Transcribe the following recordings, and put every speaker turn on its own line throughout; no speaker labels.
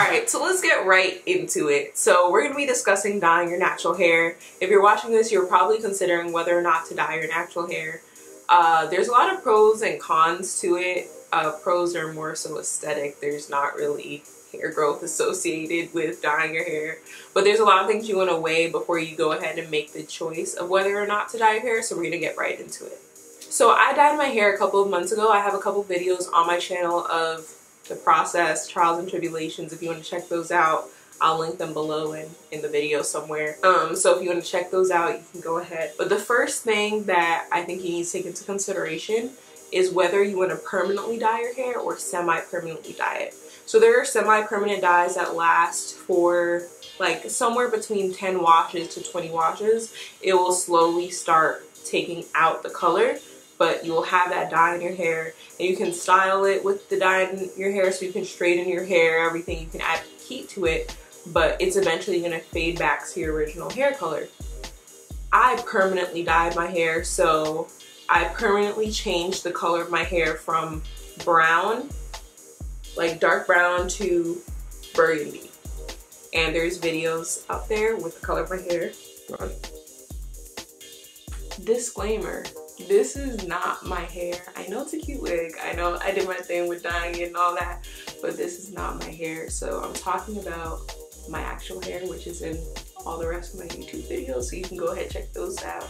Alright, so let's get right into it. So we're going to be discussing dyeing your natural hair. If you're watching this, you're probably considering whether or not to dye your natural hair. There's a lot of pros and cons to it. Pros are more so aesthetic. There's not really hair growth associated with dyeing your hair. But there's a lot of things you want to weigh before you go ahead and make the choice of whether or not to dye your hair. So we're going to get right into it. So I dyed my hair a couple of months ago. I have a couple videos on my channel of the process, trials and tribulations. If you want to check those out, I'll link them below in the video somewhere. So if you want to check those out, you can go ahead. But the first thing that I think you need to take into consideration is whether you want to permanently dye your hair or semi-permanently dye it. So there are semi-permanent dyes that last for like somewhere between 10 washes to 20 washes. It will slowly start taking out the color, but you'll have that dye in your hair, and you can style it with the dye in your hair, so you can straighten your hair, everything. You can add heat to it, but it's eventually going to fade back to your original hair color. I permanently dyed my hair, so I permanently changed the color of my hair from brown, like dark brown, to burgundy. And there's videos out there with the color of my hair. Disclaimer. This is not my hair. I know it's a cute wig. I know I did my thing with dyeing it and all that, but this is not my hair. So I'm talking about my actual hair, which is in all the rest of my YouTube videos, so you can go ahead and check those out.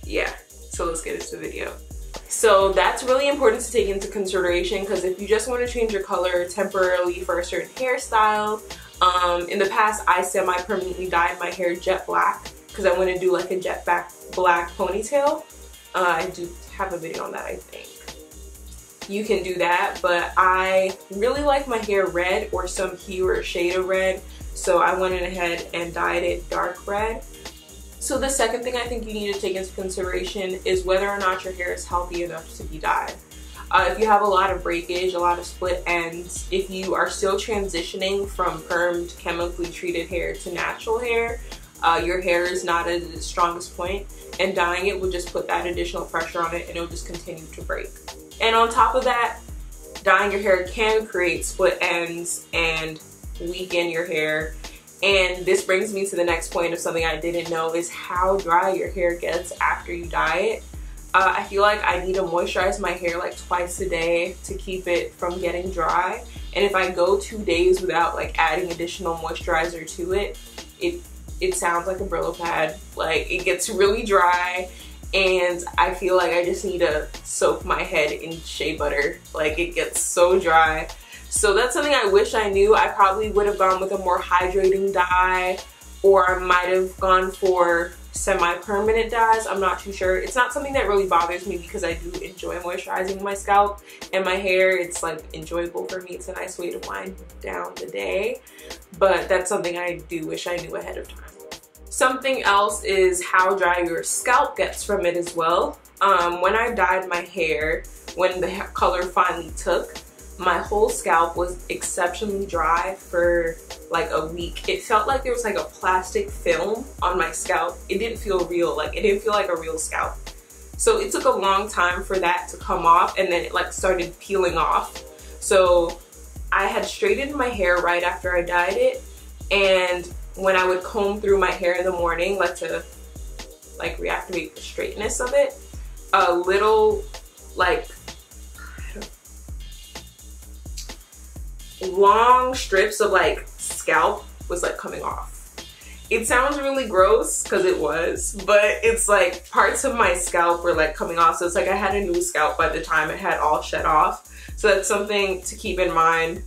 Yeah, so let's get into the video. So that's really important to take into consideration, because if you just want to change your color temporarily for a certain hairstyle, in the past I semi-permanently dyed my hair jet black because I want to do like a jet black ponytail. I do have a video on that, I think. You can do that, but I really like my hair red or some hue or shade of red, so I went ahead and dyed it dark red. So the second thing I think you need to take into consideration is whether or not your hair is healthy enough to be dyed. If you have a lot of breakage, a lot of split ends, if you are still transitioning from permed, chemically treated hair to natural hair, your hair is not at its strongest point, and dyeing it will just put that additional pressure on it, and it'll just continue to break. And on top of that, dyeing your hair can create split ends and weaken your hair. And this brings me to the next point of something I didn't know, is how dry your hair gets after you dye it. I feel like I need to moisturize my hair like twice a day to keep it from getting dry. And if I go 2 days without like adding additional moisturizer to it, it sounds like a Brillo pad. Like, it gets really dry, and I feel like I just need to soak my head in shea butter. Like, it gets so dry. So that's something I wish I knew. I probably would have gone with a more hydrating dye, or I might have gone for semi-permanent dyes. I'm not too sure. It's not something that really bothers me because I do enjoy moisturizing my scalp and my hair. It's like enjoyable for me. It's a nice way to wind down the day, but that's something I do wish I knew ahead of time. Something else is how dry your scalp gets from it as well. When I dyed my hair, when the color finally took, my whole scalp was exceptionally dry for like a week. It felt like there was like a plastic film on my scalp. It didn't feel real. Like, it didn't feel like a real scalp. So it took a long time for that to come off, and then it like started peeling off. So I had straightened my hair right after I dyed it, and when I would comb through my hair in the morning, like to like reactivate the straightness of it, a little like long strips of like scalp was like coming off. It sounds really gross because it was, but it's like parts of my scalp were like coming off. So it's like I had a new scalp by the time it had all shed off. So that's something to keep in mind,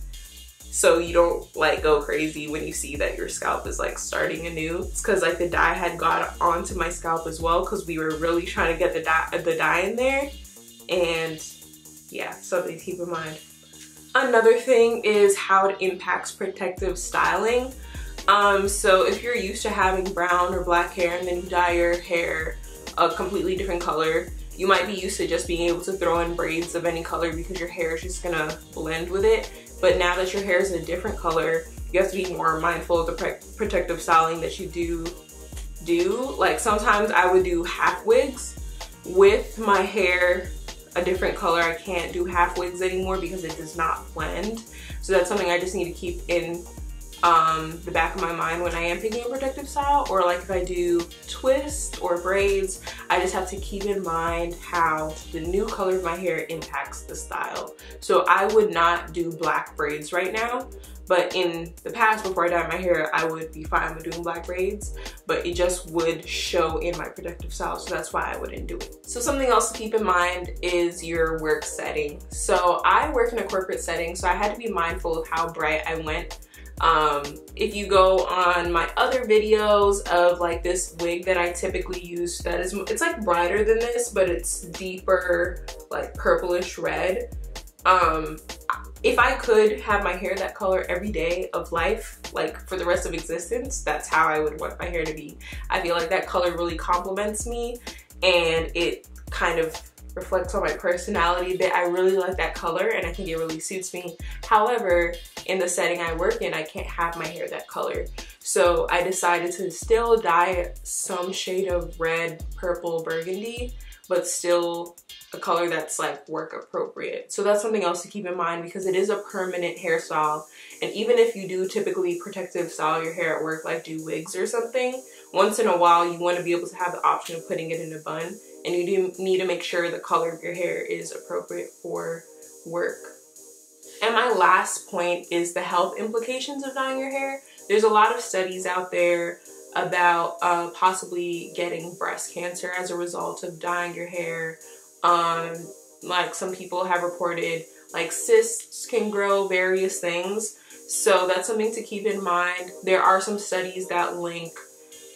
so you don't like go crazy when you see that your scalp is like starting anew. It's because like the dye had got onto my scalp as well, because we were really trying to get the dye in there. And yeah, something to keep in mind. Another thing is how it impacts protective styling. So if you're used to having brown or black hair and then you dye your hair a completely different color, you might be used to just being able to throw in braids of any color because your hair is just gonna blend with it. But now that your hair is a different color, you have to be more mindful of the protective styling that you do. Like, sometimes I would do half wigs with my hair a different color. I can't do half wigs anymore because it does not blend. So that's something I just need to keep in the back of my mind when I am picking a protective style, or like if I do twists or braids, I just have to keep in mind how the new color of my hair impacts the style. So I would not do black braids right now, but in the past, before I dyed my hair, I would be fine with doing black braids, but it just would show in my protective style, so that's why I wouldn't do it. So something else to keep in mind is your work setting. So I work in a corporate setting, so I had to be mindful of how bright I went. If you go on my other videos of like this wig that I typically use, that is, it's like brighter than this, but it's deeper, like purplish red. If I could have my hair that color every day of life, like for the rest of existence, that's how I would want my hair to be. I feel like that color really compliments me and it kind of reflects on my personality a bit. I really like that color and I think it really suits me. However, in the setting I work in, I can't have my hair that color. So I decided to still dye it some shade of red, purple, burgundy, but still a color that's like work appropriate. So that's something else to keep in mind because it is a permanent hairstyle. And even if you do typically protective style your hair at work, like do wigs or something, once in a while you want to be able to have the option of putting it in a bun, and you do need to make sure the color of your hair is appropriate for work. And my last point is the health implications of dyeing your hair. There's a lot of studies out there about possibly getting breast cancer as a result of dyeing your hair. Like some people have reported like cysts can grow, various things. So that's something to keep in mind. There are some studies that link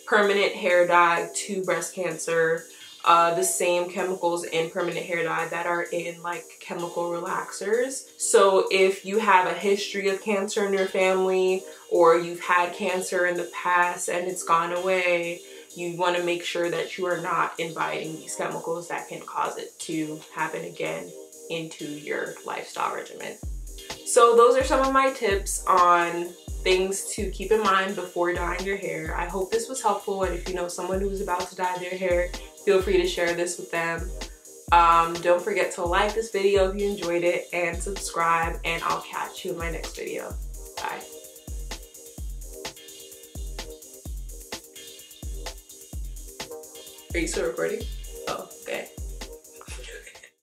permanent hair dye to breast cancer. The same chemicals in permanent hair dye that are in like chemical relaxers. So if you have a history of cancer in your family, or you've had cancer in the past and it's gone away, you want to make sure that you are not inviting these chemicals that can cause it to happen again into your lifestyle regimen. So those are some of my tips on things to keep in mind before dyeing your hair. I hope this was helpful, and if you know someone who's about to dye their hair, feel free to share this with them. Don't forget to like this video if you enjoyed it and subscribe, and I'll catch you in my next video. Bye. Are you still recording? Oh, okay.